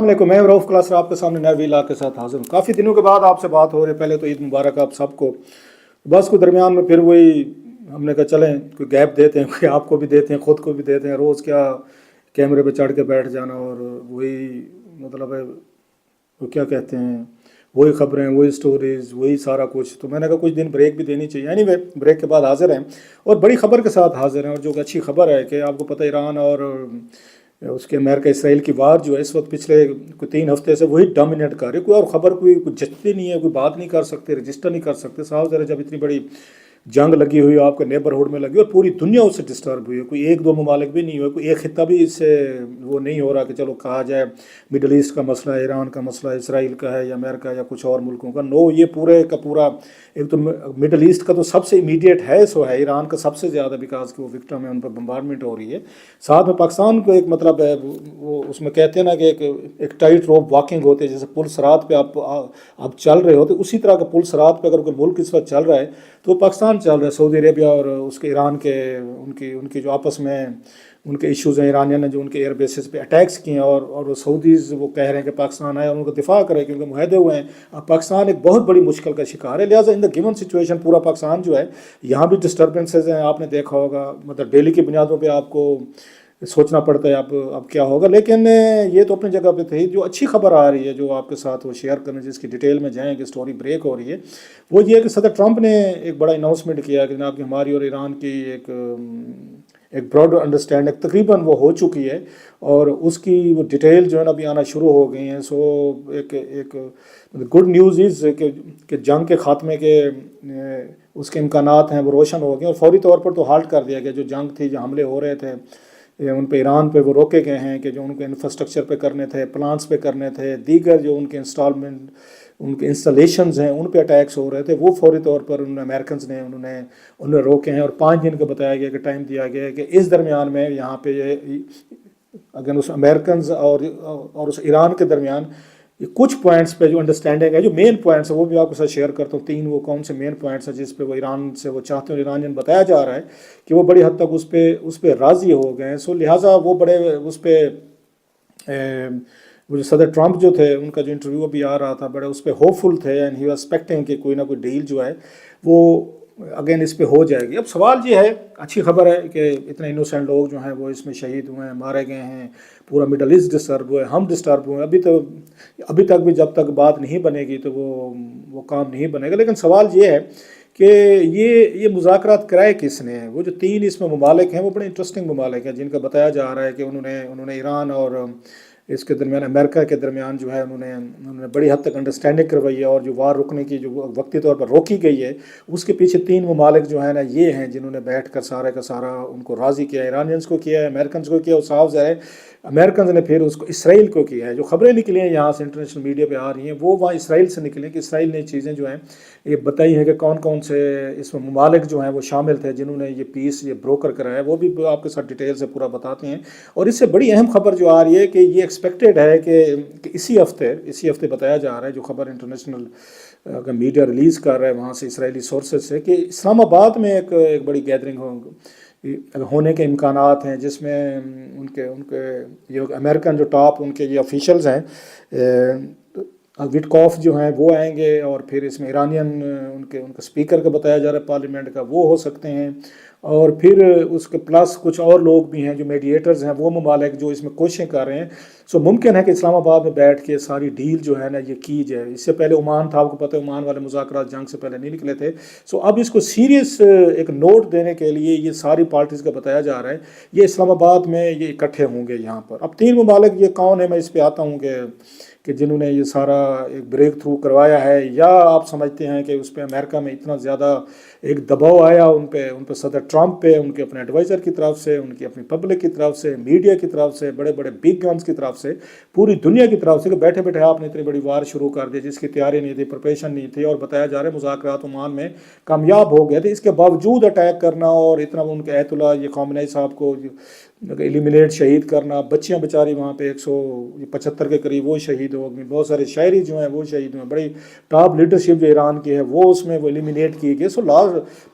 السلام علیکم، میں رؤف کلاسر آپ کے سامنے نئے ویلاگ کے ساتھ حاضر ہوں۔ کافی دنوں کے بعد آپ سے بات ہو رہی ہے۔ پہلے تو عید مبارک آپ سب کو۔ بس کو درمیان میں پھر وہی ہم نے کہا چلیں کوئی گیپ دیتے ہیں، کوئی آپ کو بھی دیتے ہیں، خود کو بھی دیتے ہیں۔ روز کیا کیمرے پہ چڑھ کے بیٹھ جانا اور وہی مطلب ہے وہ کیا کہتے ہیں، وہی خبریں، وہی سٹوریز، وہی سارا کچھ۔ تو میں نے کہا کچھ دن بریک بھی دینی چاہیے۔ اینی وے بریک کے بعد حاضر ہیں اور بڑی خبر کے ساتھ حاضر ہیں، اور جو کہ اچھی خبر ہے کہ آپ کو پتہ ایران اور اس کے امریکہ اسرائیل کی وار جو ہے اس وقت پچھلے کوئی 3 ہفتے سے وہی ڈومینیٹ کر رہی ہے۔ کوئی اور خبر کوئی جچتی نہیں ہے، کوئی بات نہیں کر سکتے، رجسٹر نہیں کر سکتے۔ صاحب ذرا جب اتنی بڑی جنگ لگی ہوئی آپ کے نیبرہڈ میں لگی اور پوری دنیا اس سے ڈسٹرب ہوئی ہے، کوئی ایک دو ممالک بھی نہیں ہوئے، کوئی ایک خطہ بھی اس سے وہ نہیں ہو رہا کہ چلو کہا جائے مڈل ایسٹ کا مسئلہ ہے، ایران کا مسئلہ ہے، اسرائیل کا ہے یا امریکہ یا کچھ اور ملکوں کا۔ نو، یہ پورے کا پورا ایک تو مڈل ایسٹ کا تو سب سے امیڈیٹ ہے سو ہے، ایران کا سب سے زیادہ، بیکاز کہ وہ وکٹم ہے، ان پر بمبارڈمنٹ ہو رہی ہے۔ ساتھ میں پاکستان کو ایک مطلب ہے وہ اس میں کہتے ہیں نا کہ ایک ٹائٹ روپ واکنگ ہوتی ہے، جیسے پل صراط پہ آپ چل رہے ہوتے، اسی طرح کا پل صراط پہ اگر کوئی ملک اس وقت چل رہا ہے تو پاکستان چل رہا ہے۔ سعودی عربیہ اور اس کے ایران کے ان کی جو آپس میں ان کے ایشوز ہیں، ایرانین نے جو ان کے ایئر بیسز پہ اٹیکس کیے ہیں، اور وہ سعودیز وہ کہہ رہے ہیں کہ پاکستان آئے اور ان کو دفاع کرے کیونکہ معاہدے ہوئے ہیں۔ اب پاکستان ایک بہت بڑی مشکل کا شکار ہے، لہٰذا ان دا گیون سچویشن پورا پاکستان جو ہے یہاں بھی ڈسٹربنسز ہیں، آپ نے دیکھا ہوگا، مطلب ڈیلی کی بنیادوں پہ آپ کو سوچنا پڑتا ہے اب کیا ہوگا۔ لیکن یہ تو اپنی جگہ پہ تھی۔ جو اچھی خبر آ رہی ہے جو آپ کے ساتھ وہ شیئر کرنے، جس کی ڈیٹیل میں جائیں کہ سٹوری بریک ہو رہی ہے، وہ یہ ہے کہ صدر ٹرمپ نے ایک بڑا اناؤنسمنٹ کیا کہ جناب کہ ہماری اور ایران کی ایک براڈ انڈرسٹینڈنگ تقریباً وہ ہو چکی ہے، اور اس کی وہ ڈیٹیل جو ہے نا ابھی آنا شروع ہو گئی ہیں۔ سو ایک گڈ نیوز از کہ جنگ کے خاتمے کے اس کے امکانات ہیں وہ روشن ہو گئے، اور فوری طور پر تو ہالٹ کر دیا گیا۔ جو جنگ تھی، جو حملے ہو رہے تھے ان پہ ایران پہ، وہ روکے گئے ہیں کہ جو ان کے انفراسٹرکچر پہ کرنے تھے، پلانٹس پہ کرنے تھے، دیگر جو ان کے ان کے انسٹالیشنز ہیں ان پہ اٹیکس ہو رہے تھے، وہ فوری طور پر امریکنز نے انہوں نے روکے ہیں، اور 5 دن کا بتایا گیا کہ ٹائم دیا گیا ہے کہ اس درمیان میں یہاں پہ اگر اس امریکنز اور اس ایران کے درمیان کچھ پوائنٹس پہ جو انڈرسٹینڈنگ ہے، جو مین پوائنٹس ہیں وہ بھی آپ کے ساتھ شیئر کرتا ہوں۔ 3 وہ کون سے مین پوائنٹس ہیں جس پہ وہ ایران سے وہ چاہتے ہیں، ایرانین بتایا جا رہا ہے کہ وہ بڑی حد تک اس پہ راضی ہو گئے ہیں۔ سو لہٰذا وہ بڑے اس پہ وہ جو صدر ٹرمپ جو تھے ان کا جو انٹرویو بھی آ رہا تھا، بڑے اس پہ ہوپ فل تھے، اینڈ ہی واز ایکسپیکٹنگ کہ کوئی نہ کوئی ڈیل جو ہے وہ اگین اس پہ ہو جائے گی۔ اب سوال یہ ہے، اچھی خبر ہے کہ اتنے انوسینٹ لوگ جو ہیں وہ اس میں شہید ہوئے ہیں، مارے گئے ہیں، پورا مڈل ایسٹ ڈسٹرب ہوئے، ہم ڈسٹرب ہوئے۔ ابھی تک بھی جب تک بات نہیں بنے گی تو وہ کام نہیں بنے گا۔ لیکن سوال یہ ہے کہ یہ مذاکرات کرائے کس نے؟ وہ جو 3 اس میں ممالک ہیں وہ بڑے انٹرسٹنگ ممالک ہیں، جن کا بتایا جا رہا ہے کہ انہوں نے ایران اور اس کے درمیان، امریکہ کے درمیان جو ہے انہوں نے بڑی حد تک انڈرسٹینڈنگ کروائی ہے، اور جو وار رکنے کی جو وقتی طور پر روکی گئی ہے اس کے پیچھے 3 ممالک جو ہیں نا یہ ہیں جنہوں نے بیٹھ کر سارا کا سارا ان کو راضی کیا ہے۔ ایرانینز کو کیا ہے، امریکنز کو کیا، اور صاف ظاہر ہے امریکنز نے پھر اس کو اسرائیل کو کیا ہے۔ جو خبریں نکلی ہیں یہاں سے انٹرنیشنل میڈیا پہ آ رہی ہیں وہ وہاں اسرائیل سے نکلیں کہ اسرائیل نے چیزیں جو ہیں یہ بتائی ہیں کہ کون کون سے اس میں ممالک جو ہیں وہ شامل تھے جنہوں نے یہ پیس یہ بروکر کرایا ہے، وہ بھی آپ کے ساتھ ڈیٹیل سے پورا بتاتے ہیں۔ اور اس سے بڑی اہم خبر جو آ رہی ہے کہ یہ ایکسپیکٹڈ ہے کہ اسی ہفتے بتایا جا رہا ہے، جو خبر انٹرنیشنل میڈیا ریلیز کر رہا ہے وہاں سے اسرائیلی سورسز سے، کہ اسلام آباد میں ایک بڑی گیدرنگ ہونے کے امکانات ہیں، جس میں ان کے یہ امریکن جو ٹاپ ان کے یہ آفیشلز ہیں، وٹکوف جو ہیں وہ آئیں گے، اور پھر اس میں ایرانین ان کا اسپیکر کا بتایا جا رہا ہے پارلیمنٹ کا، وہ ہو سکتے ہیں، اور پھر اس کے پلس کچھ اور لوگ بھی ہیں جو میڈیٹرز ہیں، وہ ممالک جو اس میں کوششیں کر رہے ہیں۔ سو ممکن ہے کہ اسلام آباد میں بیٹھ کے ساری ڈیل جو ہے نا یہ کی جائے۔ اس سے پہلے عمان تھا، آپ کو پتہ ہے عمان والے مذاکرات جنگ سے پہلے نہیں نکلے تھے۔ سو اب اس کو سیریس ایک نوٹ دینے کے لیے یہ ساری پارٹیز کا بتایا جا رہا ہے، یہ اسلام آباد میں یہ اکٹھے ہوں گے یہاں پر۔ اب 3 ممالک یہ کون ہے، میں اس پہ آتا ہوں کہ جنہوں نے یہ سارا ایک بریک تھرو کروایا ہے، یا آپ سمجھتے ہیں کہ اس پہ امریکہ میں اتنا زیادہ ایک دباؤ آیا ان پہ صدر ٹرمپ پہ، ان کے اپنے ایڈوائزر کی طرف سے، ان کی اپنی پبلک کی طرف سے، میڈیا کی طرف سے، بڑے بڑے بگ گنز کی طرف سے، پوری دنیا کی طرف سے، کہ بیٹھے بیٹھے آپ نے اتنی بڑی وار شروع کر دی جس کی تیاری نہیں تھی، پریپریشن نہیں تھی، اور بتایا جا رہا ہے مذاکرات عمان میں کامیاب ہو گئے تھے۔ اس کے باوجود اٹیک کرنا اور اتنا ان کے ایت اللہ یہ خامنہ ای صاحب کو ایلیمینیٹ شہید کرنا، بچیاں بیچاری وہاں پہ 175 کے قریب وہ شہید ہو گئی، بہت سارے شاعری جو ہیں وہ شہید ہوئے، بڑی ٹاپ لیڈرشپ جو ایران کی ہے وہ اس میں وہ ایلیمینیٹ کی گئی۔ سو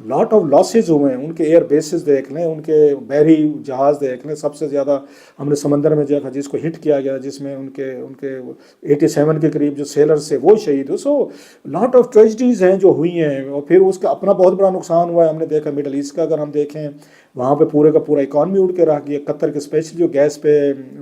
لاٹ آف لاسز ہوئے ہیں. ان کے ایئر بیسز دیکھ لیں, ان کے بحری جہاز دیکھ لیں, سب سے زیادہ ہم نے سمندر میں دیکھا جس کو ہٹ کیا گیا, جس میں ان کے 87 کے قریب جو سیلرز سے وہ شہید ہو. سو لاٹ آف ٹریجڈیز ہیں جو ہوئی ہیں, اور پھر اس کا اپنا بہت بڑا نقصان ہوا ہے. ہم نے دیکھا مڈل ایسٹ کا, اگر ہم دیکھیں وہاں پہ پورے کا پورا اکانومی اڑ کے رہ گیا. قطر کے اسپیشلی جو گیس پہ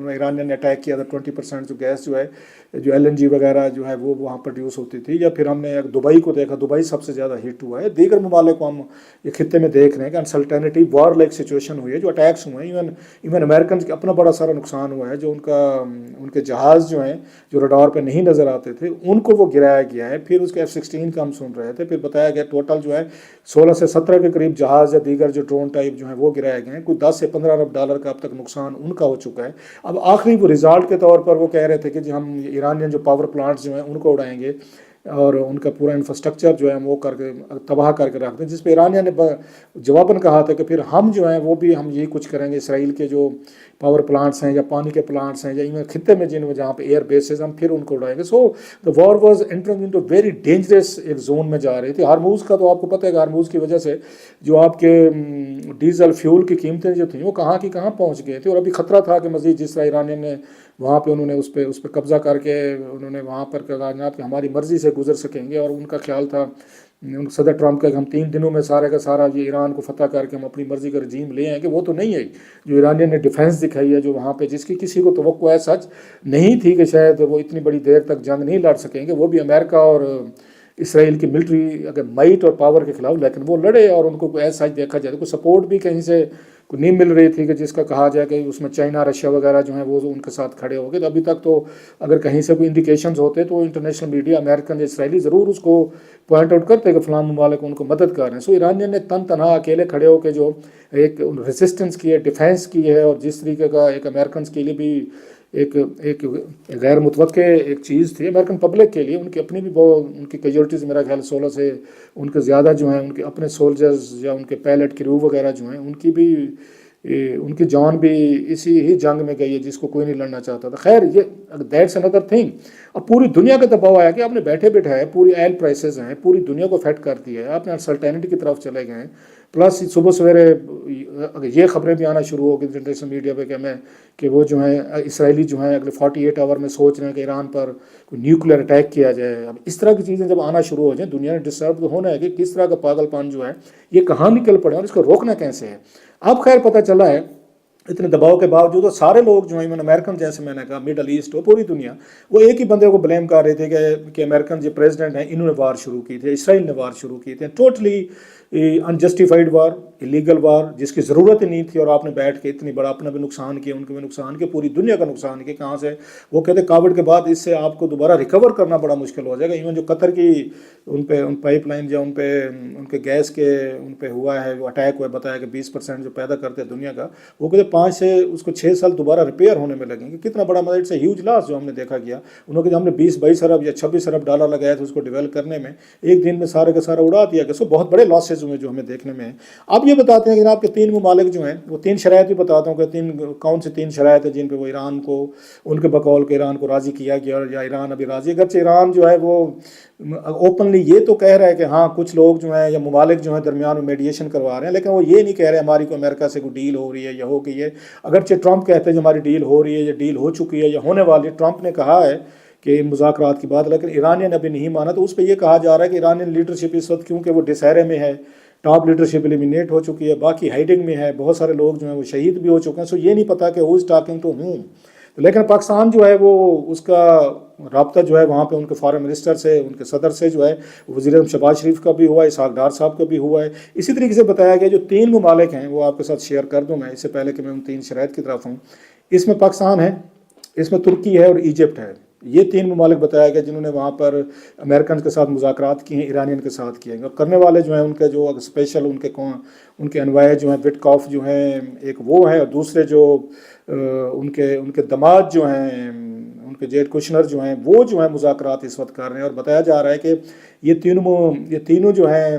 ایرانین نے اٹیک کیا تھا, 20% جو گیس جو ہے, جو LNG وغیرہ جو ہے وہ وہاں پروڈیوس ہوتی تھی. یا پھر ہم نے دبئی کو دیکھا, دبئی سب سے زیادہ ہٹ ہوا ہے. دیگر ممالک کو ہم یہ خطے میں دیکھ رہے ہیں کہ انسلٹینٹی وار لائک سچویشن ہوئی ہے, جو اٹیکس ہوئے ہیں. ایون امریکنز کا اپنا بڑا سارا نقصان ہوا ہے, جو ان کے جہاز جو ہیں جو رڈار پہ نہیں نظر آتے تھے ان کو وہ گرایا گیا ہے. پھر اس کے F-16 کا ہم سن رہے تھے, پھر بتایا گیا ٹوٹل جو ہے 16 سے 17 کے قریب جہاز یا دیگر جو ڈرون ٹائپ جو ہیں وہ گرائے گئے ہیں. کوئی 10 سے 15 ارب ڈالر کا اب تک نقصان ان کا ہو چکا ہے. اب آخری وہ ریزالٹ کے طور پر وہ کہہ رہے تھے کہ جی ہم ایرانین جو پاور پلانٹس جو ہیں ان کو اڑائیں گے اور ان کا پورا انفراسٹرکچر جو ہے وہ کر کے تباہ کر کے رکھ دیں, جس پہ ایرانیہ نے جواباً کہا تھا کہ پھر ہم جو ہیں وہ بھی ہم یہی کچھ کریں گے. اسرائیل کے جو پاور پلانٹس ہیں یا پانی کے پلانٹس ہیں یا ایون خطے میں جہاں پہ ایئر بیسز ہم پھر ان کو اڑائیں گے. So the war was entering into very dangerous ایک زون میں جا رہی تھی. ہارموز کا تو آپ کو پتہ ہے کہ ہارموز کی وجہ سے جو آپ کے ڈیزل فیول کی قیمتیں جو تھیں وہ کہاں کی کہاں پہنچ گئے تھے, اور ابھی خطرہ تھا کہ مزید جس طرح ایرانیہ نے وہاں پہ انہوں نے اس پہ قبضہ کر کے انہوں نے وہاں پر کہا جناب کہ ہماری مرضی سے گزر سکیں گے. اور ان کا خیال تھا صدر ٹرمپ کا کہ ہم 3 دنوں میں سارے کا سارا یہ ایران کو فتح کر کے ہم اپنی مرضی کا رجیم لے آئیں گے. وہ تو نہیں ہے. جو ایرانیہ نے ڈیفینس دکھائی ہے جو وہاں پہ, جس کی کسی کو توقع ہے سچ نہیں تھی کہ شاید وہ اتنی بڑی دیر تک جنگ نہیں لڑ سکیں گے, وہ بھی امریکہ اور اسرائیل کی ملٹری اگر مائٹ اور پاور کے خلاف, لیکن وہ لڑے اور ان کو ایسا دیکھا جائے تو کوئی سپورٹ بھی کہیں سے نہیں مل رہی تھی کہ جس کا کہا جائے کہ اس میں چائنا رشیا وغیرہ جو ہیں وہ ان کے ساتھ کھڑے ہو گئے. تو ابھی تک تو اگر کہیں سے کوئی انڈیکیشنز ہوتے تو انٹرنیشنل میڈیا امریکن یا اسرائیلی ضرور اس کو پوائنٹ آؤٹ کرتے کہ فلاں ممالک ان کو مدد کر رہے ہیں. سو ایرانیہ نے تنہا اکیلے کھڑے ہو کے جو ایک ریزسٹنس کی ہے, ڈیفینس کی ہے, اور جس طریقے کا ایک امریکنز کے لیے بھی ایک غیر متوقع ایک چیز تھی امریکن پبلک کے لیے. ان کی اپنی بھی بہت ان کی کیجولٹیز میرا خیال 16 سے ان کے زیادہ جو ہیں ان کے اپنے سولجرز یا ان کے پائلٹ کریو وغیرہ جو ہیں ان کی جان بھی اسی ہی جنگ میں گئی ہے جس کو کوئی نہیں لڑنا چاہتا تھا. خیر یہ دیٹس انادر تھنگ. اب پوری دنیا کا دباؤ آیا کہ آپ نے بیٹھے بیٹھائے پوری آئل پرائسز ہیں, پوری دنیا کو افیکٹ کر دیا ہے, آپ نے انسلٹینٹی کی طرف چلے گئے ہیں. پلس صبح سویرے یہ خبریں بھی آنا شروع ہو گئی انٹرنیشنل میڈیا پہ کہ وہ جو ہیں اسرائیلی جو ہیں اگلے 48 آور میں سوچ رہے ہیں کہ ایران پر کوئی نیوکلیر اٹیک کیا جائے. اب اس طرح کی چیزیں جب آنا شروع ہو جائیں دنیا نے ڈسٹرب تو ہونا ہے کہ کس طرح کا پاگل پن جو ہے یہ کہاں نکل پڑے اور اس کو روکنا کیسے ہے. اب خیر پتہ چلا ہے اتنے دباؤ کے باوجود سارے لوگ جو ہیں ایون امریکن جیسے میں نے کہا مڈل ایسٹ ہو پوری دنیا وہ ایک ہی بندے کو بلیم کر رہے تھے کہ امریکن جو پریزیڈنٹ ہیں انہوں نے وار شروع کی تھی, اسرائیل نے وار شروع کی تھی. ٹوٹلی انجسٹیفائڈ وار, الیگل وار جس کی ضرورت ہی نہیں تھی. اور آپ نے بیٹھ کے اتنی بڑا اپنا بھی نقصان کیا, ان کے بھی نقصان کیا, پوری دنیا کا نقصان کیا. کہاں سے وہ کہتے کووڈ کے بعد اس سے آپ کو دوبارہ ریکور کرنا بڑا مشکل ہو جائے گا. ایون جو قطر کی ان پائپ لائن یا ان کے گیس کے ان پہ ہوا ہے وہ اٹیک ہوا ہے, بتایا کہ 20% جو پیدا کرتے ہیں دنیا کا, وہ کہتے 5 سے اس کو 6 سال دوبارہ ریپیئر ہونے میں لگیں گے. کتنا بڑا مطلب سے ہیوج لاس جو ہم نے دیکھا گیا. انہوں نے ہم نے 20-22 ارب یا 26 ارب ڈالر لگایا تھا اس کو ڈیولپ کرنے میں, ایک دن میں سارے کا سارا اڑا دیا گیا. سو بہت بڑے لاسز ہوئے جو ہمیں دیکھنے میں ہیں. اب یہ بتاتے ہیں کہ جناب کے 3 ممالک جو ہیں وہ 3 شرائط بھی بتاتا ہوں کہ کون سے 3 شرائط ہیں جن پہ وہ ایران کو ان کے بقول کے ایران کو راضی کیا گیا, یا ایران ابھی راضی. اگرچہ ایران جو ہے وہ اوپنلی یہ تو کہہ رہا ہے کہ ہاں کچھ لوگ جو ہیں یا ممالک جو ہیں درمیان میں میڈیشن کروا رہے ہیں, لیکن وہ یہ نہیں کہہ رہے ہماری کو امریکہ سے کوئی ڈیل ہو رہی ہے یا ہو گئی ہے. اگرچہ ٹرمپ کہتے ہیں جو ہماری ڈیل ہو رہی ہے یا ڈیل ہو چکی ہے یا ہونے والی, ٹرمپ نے کہا ہے کہ مذاکرات کی بات, لیکن ایرانیہ نے ابھی نہیں مانا. تو اس پہ یہ کہا جا رہا ہے کہ ایرانین لیڈرشپ اس وقت کیونکہ وہ ڈسہرے میں ہے, ٹاپ لیڈرشپ ایلیمینیٹ ہو چکی ہے, باقی ہائیڈنگ میں ہے, بہت سارے لوگ جو ہیں وہ شہید بھی ہو چکے ہیں. سو یہ نہیں پتا کہ ہو از ٹاکنگ ٹو ہوں. لیکن پاکستان جو ہے وہ اس کا رابطہ جو ہے وہاں پہ ان کے فارن منسٹر سے, ان کے صدر سے جو ہے وزیر اعظم شہباز شریف کا بھی ہوا ہے, اسحاق ڈار صاحب کا بھی ہوا ہے. اسی طریقے سے بتایا گیا جو 3 ممالک ہیں وہ آپ کے ساتھ شیئر کر دوں میں اس سے پہلے کہ میں ان 3 شرائط کی طرف ہوں. اس میں پاکستان ہے, اس میں ترکی ہے اور ایجپٹ ہے. یہ 3 ممالک بتایا گیا جنہوں نے وہاں پر امریکن کے ساتھ مذاکرات کیے ہیں, ایرانین کے ساتھ کیے ہیں. اور کرنے والے جو ہیں ان کے جو اسپیشل ان کے انوائے جو ہیں وٹ کاف جو ہیں ایک وہ ہیں, اور دوسرے جو ان کے دماد جو ہیں ان کے جیڈ کوشنر جو ہیں وہ جو ہیں مذاکرات اس وقت کر رہے ہیں. اور بتایا جا رہا ہے کہ یہ تینوں جو ہیں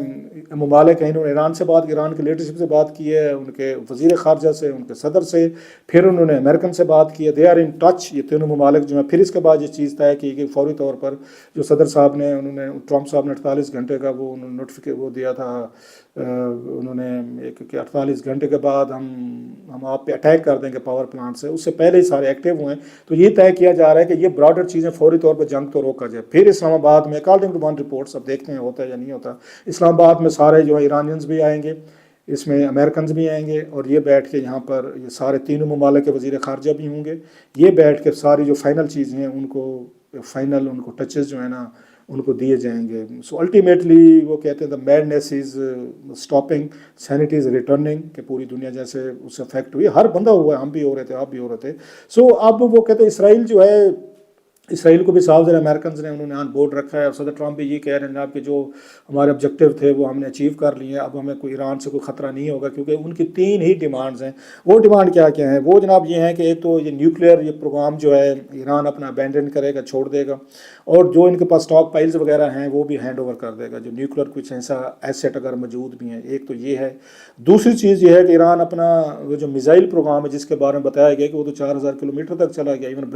ممالک ہیں انہوں نے ایران سے بات کی, ایران کی لیڈرشپ سے بات کی ہے, ان کے وزیر خارجہ سے, ان کے صدر سے, پھر انہوں نے امریکن سے بات کی ہے. دے آر ان ٹچ یہ تینوں ممالک جو ہیں. پھر اس کے بعد یہ چیز طے کی کہ فوری طور پر جو صدر صاحب نے ٹرمپ صاحب نے 48 گھنٹے کا وہ دیا تھا انہوں نے ایک کہ 48 گھنٹے کے بعد ہم آپ پہ اٹیک کر دیں گے پاور پلانٹ سے، اس سے پہلے ہی سارے ایکٹیو ہوئے ہیں۔ تو یہ طے کیا جا رہا ہے کہ یہ براڈر چیزیں فوری طور پہ جنگ تو روکا جائے۔ پھر اسلام آباد میں اکارڈنگ ٹو ون رپورٹس، اب دیکھتے ہیں ہوتا ہے یا نہیں ہوتا، اسلام آباد میں سارے جو ہے ایرانینز بھی آئیں گے، اس میں امریکنز بھی آئیں گے، اور یہ بیٹھ کے یہاں پر یہ سارے تینوں ممالک کے وزیر خارجہ بھی ہوں گے، یہ بیٹھ کے ساری جو فائنل چیزیں ہیں ان کو فائنل ان کو ٹچز جو ہیں نا ان کو دیے جائیں گے۔ سو الٹیمیٹلی وہ کہتے ہیں the madness is stopping, sanity is returning, کہ پوری دنیا جیسے اس سے افیکٹ ہوئی، ہر بندہ ہوا ہے، ہم بھی ہو رہے تھے، آپ بھی ہو رہے تھے۔ سو اب وہ کہتے ہیں اسرائیل جو ہے، اسرائیل کو بھی صاف ذرا امریکنز نے انہوں نے آن بورڈ رکھا ہے، اور صدر ٹرمپ بھی یہ کہہ رہے ہیں جناب کہ جو ہمارے آبجیکٹیو تھے وہ ہم نے اچیو کر لیے ہیں، اب ہمیں کوئی ایران سے کوئی خطرہ نہیں ہوگا، کیونکہ ان کی 3 ہی ڈیمانڈز ہیں۔ وہ ڈیمانڈ کیا کیا ہیں؟ وہ جناب یہ ہیں کہ ایک تو یہ نیوکلیئر یہ پروگرام جو ہے ایران اپنا ابینڈن کرے گا، چھوڑ دے گا، اور جو ان کے پاس اسٹاک پائلز وغیرہ ہیں وہ بھی ہینڈ اوور کر دے گا، جو نیوکلیئر کچھ ایسا ایسیٹ اگر موجود بھی ہیں۔ ایک تو یہ ہے۔ دوسری چیز یہ ہے کہ ایران اپنا وہ جو میزائل پروگرام ہے جس کے بارے میں بتایا گیا کہ وہ تو 4000 کلومیٹر تک چلا گیا، ایون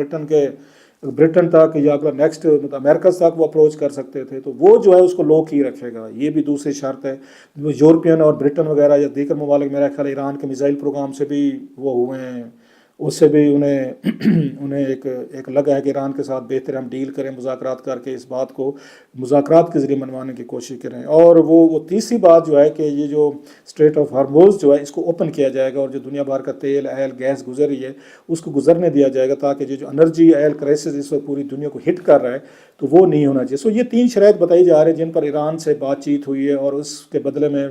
برٹن تک یا اگر نیکسٹ امریکہ تک وہ اپروچ کر سکتے تھے، تو وہ جو ہے اس کو لوک ہی رکھے گا۔ یہ بھی دوسری شرط ہے۔ وہ یورپین اور برٹن وغیرہ یا دیگر ممالک میرا خیال ایران کے میزائل پروگرام سے بھی وہ ہوئے ہیں، اس سے بھی انہیں ایک لگا ہے کہ ایران کے ساتھ بہتر ہم ڈیل کریں، مذاکرات کر کے اس بات کو مذاکرات کے ذریعے منوانے کی کوشش کریں۔ اور وہ تیسری بات جو ہے کہ یہ جو اسٹریٹ آف ہارموز جو ہے اس کو اوپن کیا جائے گا، اور جو دنیا بھر کا تیل ایل گیس گزر رہی ہے اس کو گزرنے دیا جائے گا، تاکہ جو انرجی ایل کرائسس اس وقت پوری دنیا کو ہٹ کر رہا ہے تو وہ نہیں ہونا چاہیے۔ سو یہ 3 شرائط بتائی جا رہی ہیں جن پر ایران سے بات چیت ہوئی ہے، اور اس کے بدلے میں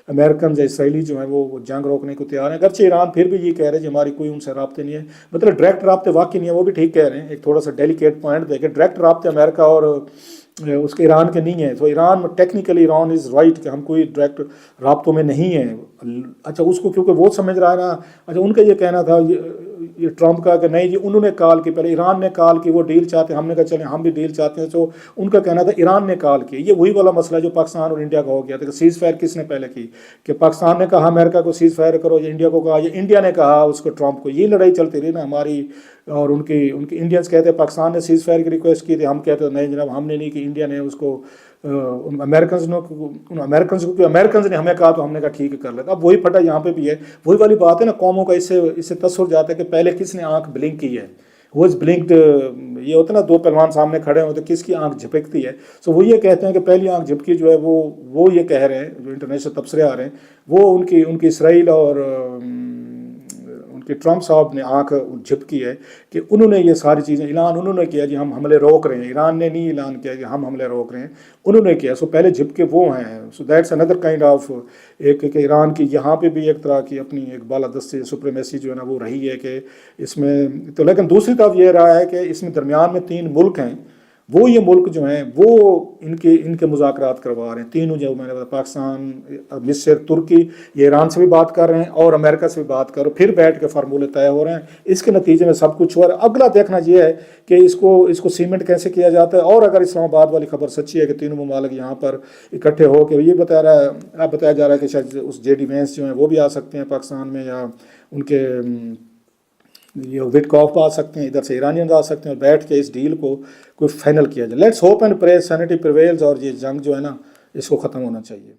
امریکنز یا اسرائیلی جو ہیں وہ جنگ روکنے کو تیار ہیں۔ اگرچہ ایران پھر بھی یہ کہہ رہے ہیں کہ ہماری کوئی ان سے رابطے نہیں ہے، مطلب ڈائریکٹ رابطے واقعی نہیں ہے، وہ بھی ٹھیک کہہ رہے ہیں۔ ایک تھوڑا سا ڈیلیکیٹ پوائنٹ دے کہ ڈائریکٹ رابطے امریکہ اور اس کے ایران کے نہیں ہیں، تو Iran technically Iran is right کہ ہم کوئی ڈائریکٹ رابطوں میں نہیں ہیں۔ اچھا اس کو کیونکہ وہ سمجھ رہا ہے نا، اچھا ان کا یہ کہنا تھا یہ ٹرمپ کا کہ نہیں جی انہوں نے کال کی، پہلے ایران نے کال کی وہ ڈیل چاہتے ہیں، ہم نے کہا چلیں ہم بھی ڈیل چاہتے ہیں۔ تو ان کا کہنا تھا ایران نے کال کی۔ یہ وہی والا مسئلہ جو پاکستان اور انڈیا کا ہو گیا تھا کہ سیز فائر کس نے پہلے کی، کہ پاکستان نے کہا امریکہ کو سیز فائر کرو، یا انڈیا کو کہا، یا انڈیا نے کہا اس کو ٹرمپ کو۔ یہ لڑائی چلتی رہی نا ہماری اور ان کی انڈینس کہتے ہیں پاکستان نے سیز فائر کی ریکویسٹ کی تھی، ہم کہتے ہیں نہیں جناب ہم نے نہیں کی، انڈیا نے اس کو امریکنز نے ہمیں کہا تو ہم نے کہا ٹھیک ہے کر لیتا۔ اب وہی پھٹا یہاں پہ بھی ہے، وہی والی بات ہے نا، قوموں کا اس سے تصور جاتا ہے کہ پہلے کس نے آنکھ بلنک کی ہے، وہ از بلنکڈ، یہ ہوتا ہے نا 2 پہلوان سامنے کھڑے ہوتے کس کی آنکھ جھپکتی ہے۔ سو وہ یہ کہتے ہیں کہ پہلی آنکھ جھپکی جو ہے وہ یہ کہہ رہے ہیں، جو انٹرنیشنل تبصرے آ رہے ہیں وہ ان کی اسرائیل اور کہ ٹرمپ صاحب نے آنکھ جھپکی ہے کہ انہوں نے یہ ساری چیزیں اعلان انہوں نے کیا جی ہم حملے روک رہے ہیں، ایران نے نہیں اعلان کیا کہ ہم حملے روک رہے ہیں، انہوں نے کیا۔ سو پہلے جھپکے وہ ہیں۔ So that's another kind of ایک کہ ایران کی یہاں پہ بھی ایک طرح کی اپنی ایک بالادستی سپریمیسی جو ہے نا وہ رہی ہے کہ اس میں تو، لیکن دوسری طرف یہ رہا ہے کہ اس میں درمیان میں 3 ملک ہیں، وہ یہ ملک جو ہیں وہ ان کے مذاکرات کروا رہے ہیں، تینوں جو میں نے بتایا پاکستان، مصر، ترکی، یہ ایران سے بھی بات کر رہے ہیں اور امریکہ سے بھی بات کر رہے ہیں، پھر بیٹھ کے فارمولے طے ہو رہے ہیں۔ اس کے نتیجے میں سب کچھ ہوا ہے۔ اگلا دیکھنا یہ ہے کہ اس کو سیمنٹ کیسے کیا جاتا ہے، اور اگر اسلام آباد والی خبر سچی ہے کہ تینوں ممالک یہاں پر اکٹھے ہو کے یہ بتایا جا رہا ہے کہ شاید اس جے ڈی وینس جو ہیں وہ بھی آ سکتے ہیں پاکستان میں، یا ان کے یہ وٹکاف آ سکتے ہیں، ادھر سے ایرانینز آ سکتے ہیں، اور بیٹھ کے اس ڈیل کو کوئی فائنل کیا جائے۔ لیٹس ہوپ اینڈ پرے سینٹی پریویلز، اور یہ جنگ جو ہے نا اس کو ختم ہونا چاہیے۔